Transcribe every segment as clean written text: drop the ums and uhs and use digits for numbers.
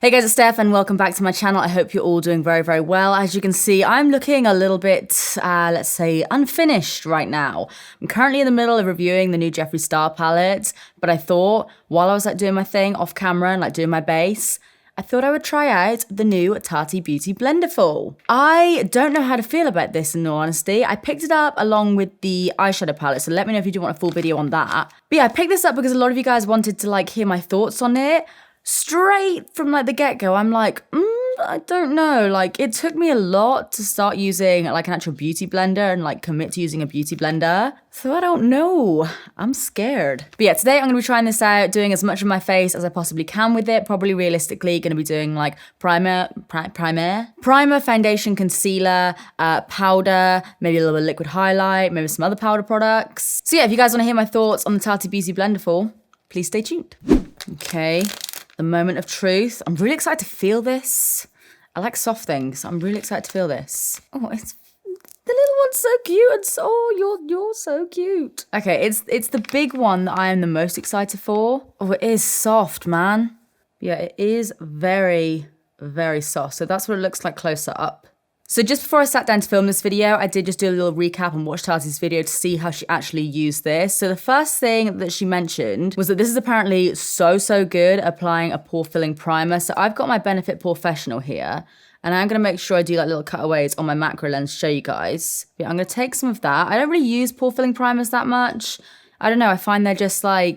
Hey guys, it's Steph and welcome back to my channel. I hope you're all doing very, very well. As you can see, I'm looking a little bit, let's say, unfinished right now. I'm currently in the middle of reviewing the new Jeffree Star palette, but I thought while I was doing my thing off camera and doing my base, I thought I would try out the new TATI Beauty BLENDIFUL. I don't know how to feel about this in all honesty. I picked it up along with the eyeshadow palette, so let me know if you do want a full video on that. But yeah, I picked this up because a lot of you guys wanted to hear my thoughts on it. Straight from the get-go, I'm I don't know. It took me a lot to start using an actual beauty blender and commit to using a beauty blender. So I don't know. I'm scared. But yeah, today I'm gonna be trying this out, doing as much of my face as I possibly can with it. Probably realistically gonna be doing primer, foundation, concealer, powder, maybe a little bit of liquid highlight, maybe some other powder products. So yeah, if you guys wanna hear my thoughts on the TATI Beauty BLENDIFUL, please stay tuned. Okay. The moment of truth. I'm really excited to feel this. I like soft things. I'm really excited to feel this. Oh, the little one's so cute, and you're so cute. Okay, it's the big one that I am the most excited for. Oh, it is soft, man. Yeah, it is very, very soft. So that's what it looks like closer up. So just before I sat down to film this video, I did just do a little recap and watch Tati's video to see how she actually used this. So the first thing that she mentioned was that this is apparently so good at applying a pore filling primer. So I've got my Benefit Professional here, and I'm gonna make sure I do little cutaways on my macro lens to show you guys. Yeah, I'm gonna take some of that. I don't really use pore filling primers that much. I don't know, I find they're just they're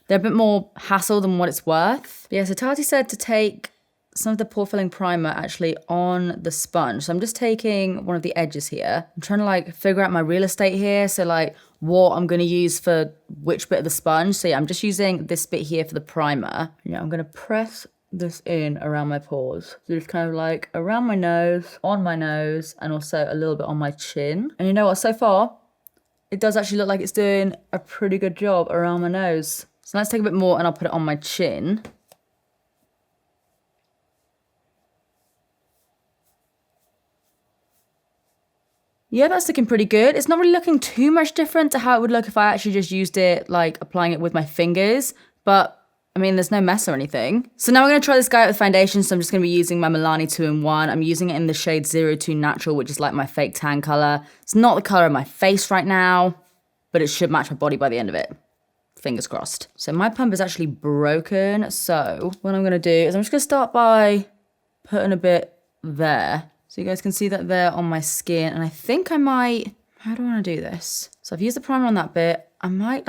a bit more hassle than what it's worth. But yeah, so Tati said to take some of the pore filling primer actually on the sponge. So I'm just taking one of the edges here. I'm trying to figure out my real estate here. So what I'm going to use for which bit of the sponge. So yeah, I'm just using this bit here for the primer. Yeah, I'm going to press this in around my pores. So just kind of around my nose, on my nose, and also a little bit on my chin. And you know what, so far, it does actually look like it's doing a pretty good job around my nose. So let's take a bit more and I'll put it on my chin. Yeah, that's looking pretty good. It's not really looking too much different to how it would look if I actually just used it, applying it with my fingers. But, I mean, there's no mess or anything. So now we're going to try this guy out with foundation. So I'm just going to be using my Milani 2-in-1. I'm using it in the shade 02 Natural, which is my fake tan color. It's not the color of my face right now, but it should match my body by the end of it. Fingers crossed. So my pump is actually broken. So what I'm going to do is I'm just going to start by putting a bit there. So you guys can see that there on my skin. And I think I might, how do I want to do this? So I've used the primer on that bit. I might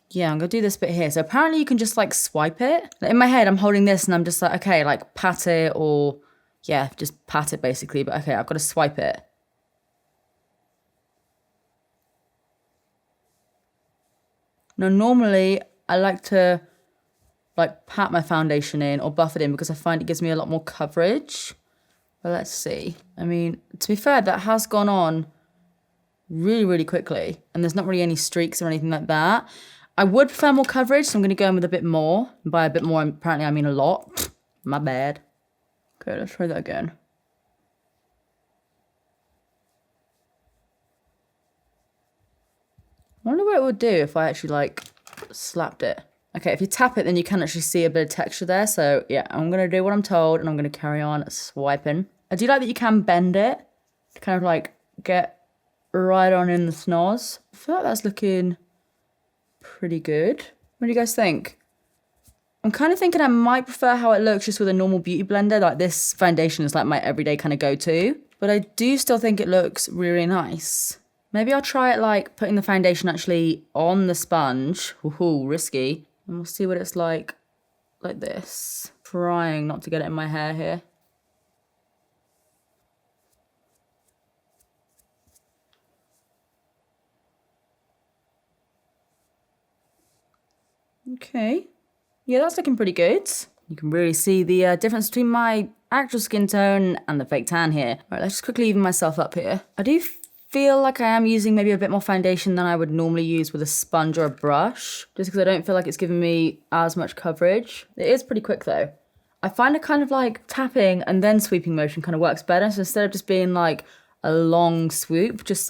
yeah, I'm going to do this bit here. So apparently you can just swipe it. In my head, I'm holding this and I'm just okay, pat it or, yeah, just pat it basically. But okay, I've got to swipe it. Now, normally I like to pat my foundation in or buff it in because I find it gives me a lot more coverage. But let's see. I mean, to be fair, that has gone on really, really quickly. And there's not really any streaks or anything like that. I would prefer more coverage, so I'm going to go in with a bit more. And by a bit more, apparently I mean a lot. My bad. Okay, let's try that again. I wonder what it would do if I actually, slapped it. Okay, if you tap it, then you can actually see a bit of texture there. So, yeah, I'm going to do what I'm told, and I'm going to carry on swiping. I do like that you can bend it to kind of get right on in the schnoz. I feel like that's looking pretty good. What do you guys think? I'm kind of thinking I might prefer how it looks just with a normal beauty blender. This foundation is my everyday kind of go-to. But I do still think it looks really nice. Maybe I'll try it putting the foundation actually on the sponge. Ooh, risky. And we'll see what it's like this. Trying not to get it in my hair here. Okay. Yeah, that's looking pretty good. You can really see the difference between my actual skin tone and the fake tan here. All right, let's just quickly even myself up here. I do feel like I am using maybe a bit more foundation than I would normally use with a sponge or a brush, just because I don't feel like it's giving me as much coverage. It is pretty quick though. I find it kind of tapping and then sweeping motion kind of works better. So instead of just being a long swoop, just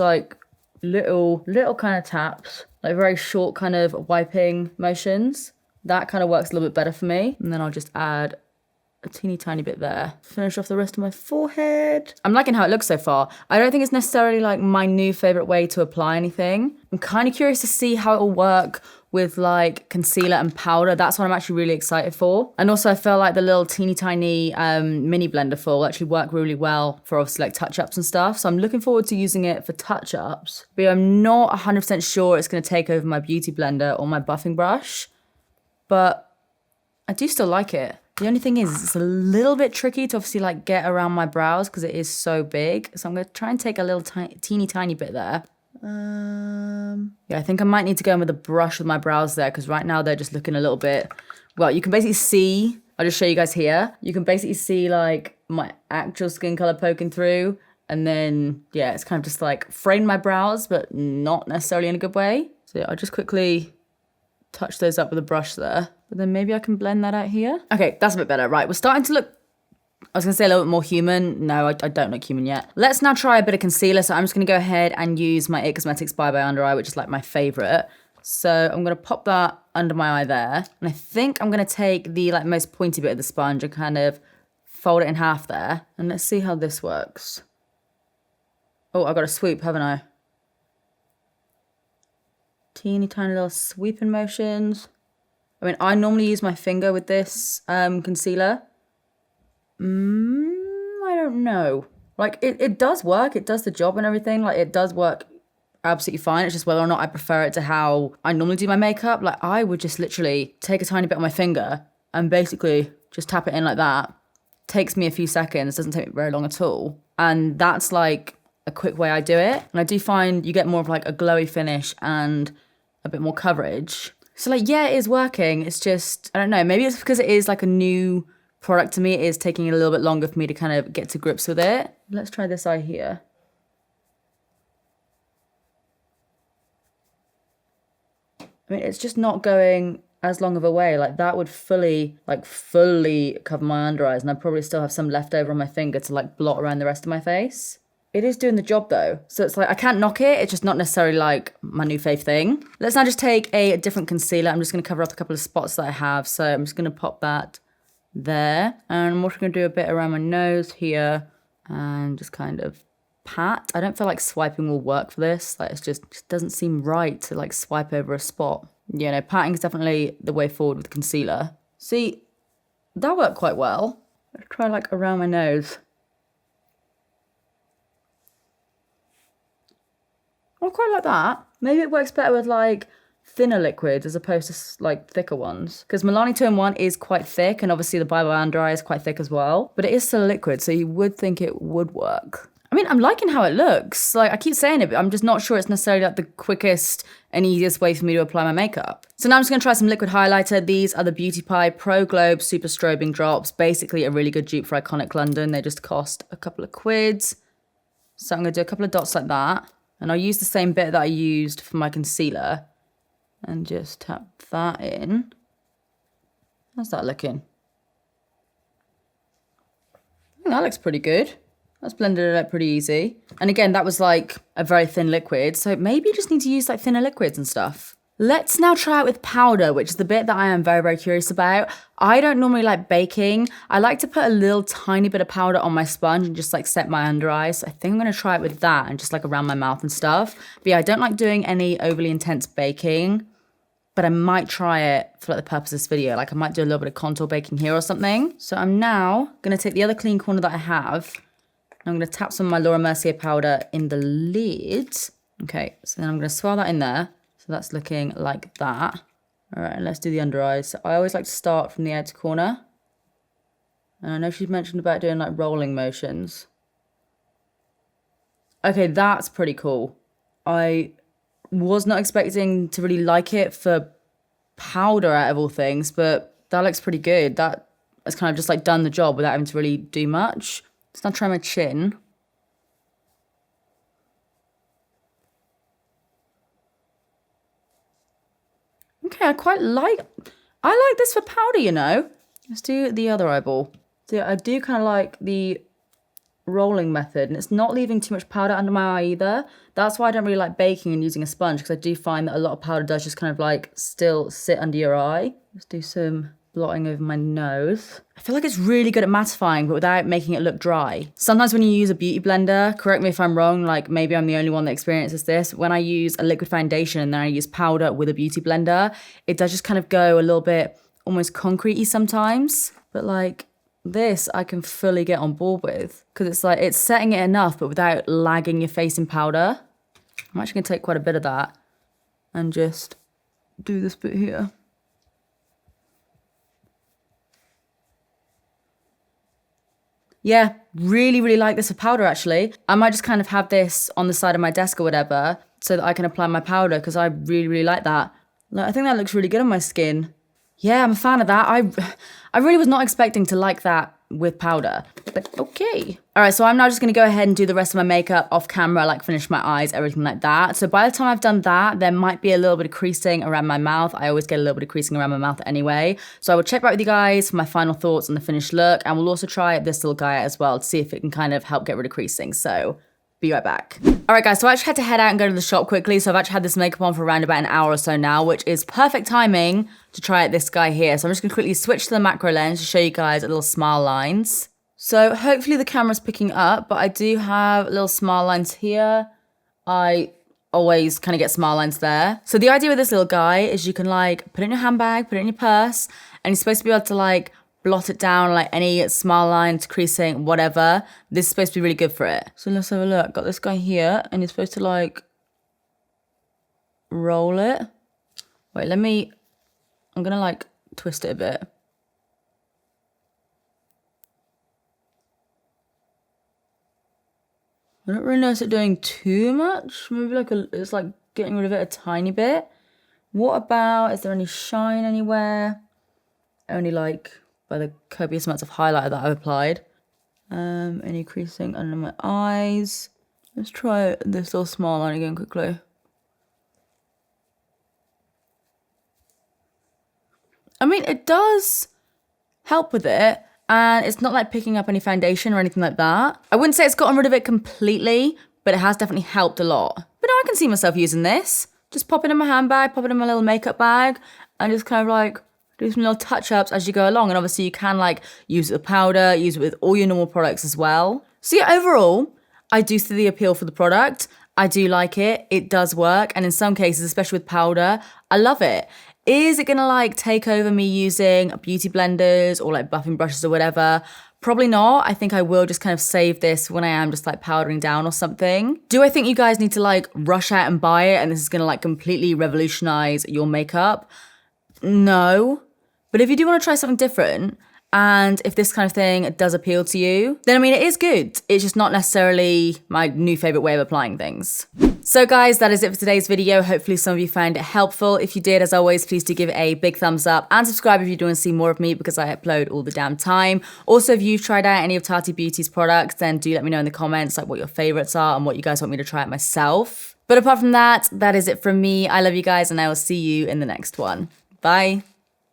little kind of taps, very short kind of wiping motions. That kind of works a little bit better for me. And then I'll just add a teeny tiny bit there. Finish off the rest of my forehead. I'm liking how it looks so far. I don't think it's necessarily like my new favorite way to apply anything. I'm kind of curious to see how it will work with like concealer and powder. That's what I'm actually really excited for. And also I feel like the little teeny tiny mini blender will actually work really well for obviously like touch-ups and stuff. So I'm looking forward to using it for touch-ups. But I'm not 100% sure it's gonna take over my beauty blender or my buffing brush. But I do still like it. The only thing is it's a little bit tricky to obviously like get around my brows because it is so big. So I'm gonna try and take a little teeny tiny bit there. Yeah, I think I might need to go in with a brush with my brows there because right now they're just looking a little bit, well, you can basically see, I'll just show you guys here. You can basically see like my actual skin color poking through, and then, yeah, it's kind of just like framed my brows, but not necessarily in a good way. So yeah, I'll just quickly touch those up with a brush there, but then maybe I can blend that out here. Okay, that's a bit better. Right, we're starting to look, I was gonna say a little bit more human. No, I don't look human yet. Let's now try a bit of concealer. So I'm just gonna go ahead and use my IT Cosmetics Bye Bye Under Eye, which is like my favorite. So I'm gonna pop that under my eye there. And I think I'm gonna take the like most pointy bit of the sponge and kind of fold it in half there. And let's see how this works. Oh, I got a swoop, haven't I? Teeny tiny little sweeping motions. I mean, I normally use my finger with this concealer. I don't know. Like, it does work. It does the job and everything. Like, it does work absolutely fine. It's just whether or not I prefer it to how I normally do my makeup. Like, I would just literally take a tiny bit on my finger and basically just tap it in like that. Takes me a few seconds. Doesn't take me very long at all. And that's, like, a quick way I do it. And I do find you get more of, like, a glowy finish and a bit more coverage. So, like, yeah, it is working. It's just, I don't know. Maybe it's because it is, like, a new product to me. It is taking a little bit longer for me to kind of get to grips with it. Let's try this eye here. I mean, it's just not going as long of a way. Like, that would fully cover my under eyes, and I'd probably still have some left over on my finger to, like, blot around the rest of my face. It is doing the job, though. So it's like, I can't knock it. It's just not necessarily, like, my new fave thing. Let's now just take a different concealer. I'm just going to cover up a couple of spots that I have. So I'm just going to pop that there. And I'm also going to do a bit around my nose here and just kind of pat. I don't feel like swiping will work for this. Like, it just doesn't seem right to, like, swipe over a spot. Yeah, no, patting is definitely the way forward with concealer. See, that worked quite well. Let's try, like, around my nose. I quite like that. Maybe it works better with, like, thinner liquids as opposed to, like, thicker ones. Because Milani Tone 1 is quite thick, and obviously the Bye Bye Under Eye is quite thick as well. But it is still a liquid, so you would think it would work. I mean, I'm liking how it looks. Like, I keep saying it, but I'm just not sure it's necessarily, like, the quickest and easiest way for me to apply my makeup. So now I'm just going to try some liquid highlighter. These are the Beauty Pie Pro Globe Super Strobing Drops. Basically a really good dupe for Iconic London. They just cost a couple of quids. So I'm going to do a couple of dots like that. And I'll use the same bit that I used for my concealer and just tap that in. How's that looking? I think that looks pretty good. That's blended it out pretty easy. And again, that was like a very thin liquid. So maybe you just need to use like thinner liquids and stuff. Let's now try it with powder, which is the bit that I am very, very curious about. I don't normally like baking. I like to put a little tiny bit of powder on my sponge and just like set my under eyes. So I think I'm gonna try it with that and just like around my mouth and stuff. But yeah, I don't like doing any overly intense baking, but I might try it for like the purpose of this video. Like I might do a little bit of contour baking here or something. So I'm now gonna take the other clean corner that I have. And I'm gonna tap some of my Laura Mercier powder in the lid. Okay, so then I'm gonna swirl that in there. So that's looking like that. All right, and let's do the under eyes. So I always like to start from the outer corner. And I know she's mentioned about doing like rolling motions. Okay, that's pretty cool. I was not expecting to really like it for powder out of all things, but that looks pretty good. That has kind of just like done the job without having to really do much. Let's now try my chin. Okay, I like this for powder, you know. Let's do the other eyeball. So I do kind of like the rolling method, and it's not leaving too much powder under my eye either. That's why I don't really like baking and using a sponge, because I do find that a lot of powder does just kind of like still sit under your eye. Let's do some blotting over my nose. I feel like it's really good at mattifying, but without making it look dry. Sometimes when you use a beauty blender, correct me if I'm wrong, like maybe I'm the only one that experiences this, when I use a liquid foundation and then I use powder with a beauty blender, it does just kind of go a little bit almost concrete-y sometimes. But like this, I can fully get on board with, because it's like, it's setting it enough, but without lagging your face in powder. I'm actually gonna take quite a bit of that and just do this bit here. Yeah, really, really like this with powder, actually. I might just kind of have this on the side of my desk or whatever so that I can apply my powder, because I really, really like that. Look, I think that looks really good on my skin. Yeah, I'm a fan of that. I really was not expecting to like that with powder, but okay. All right, so I'm now just gonna go ahead and do the rest of my makeup off camera, like finish my eyes, everything like that. So by the time I've done that, there might be a little bit of creasing around my mouth. I always get a little bit of creasing around my mouth anyway. So I will check back with you guys for my final thoughts on the finished look, and we'll also try this little guy out as well to see if it can kind of help get rid of creasing. So be right back. All right, guys, so I actually had to head out and go to the shop quickly. So I've actually had this makeup on for around about an hour or so now, which is perfect timing to try out this guy here. So I'm just gonna quickly switch to the macro lens to show you guys a little smile lines. So hopefully the camera's picking up, but I do have little smile lines here. I always kind of get smile lines there. So the idea with this little guy is you can like put it in your handbag, put it in your purse, and you're supposed to be able to like blot it down, like any smile lines, creasing, whatever. This is supposed to be really good for it. So let's have a look. Got this guy here, and you're supposed to like roll it. Wait, I'm gonna like twist it a bit. I don't really notice it doing too much. Maybe like it's like getting rid of it a tiny bit. What about, is there any shine anywhere? Only like by the copious amounts of highlighter that I've applied. Any creasing under my eyes. Let's try this little smile line again quickly. I mean, it does help with it, and it's not like picking up any foundation or anything like that. I wouldn't say it's gotten rid of it completely, but it has definitely helped a lot. But I can see myself using this. Just pop it in my handbag, pop it in my little makeup bag, and just kind of like do some little touch-ups as you go along. And obviously you can like use it with powder, use it with all your normal products as well. So yeah, overall, I do see the appeal for the product. I do like it. It does work. And in some cases, especially with powder, I love it. Is it gonna like take over me using beauty blenders or like buffing brushes or whatever? Probably not. I think I will just kind of save this when I am just like powdering down or something. Do I think you guys need to like rush out and buy it and this is gonna like completely revolutionize your makeup? No. But if you do want to try something different, and if this kind of thing does appeal to you, then I mean, it is good. It's just not necessarily my new favorite way of applying things. So guys, that is it for today's video. Hopefully some of you found it helpful. If you did, as always, please do give it a big thumbs up and subscribe if you do want to see more of me, because I upload all the damn time. Also, if you've tried out any of Tati Beauty's products, then do let me know in the comments like what your favorites are and what you guys want me to try out myself. But apart from that, that is it from me. I love you guys, and I will see you in the next one. Bye.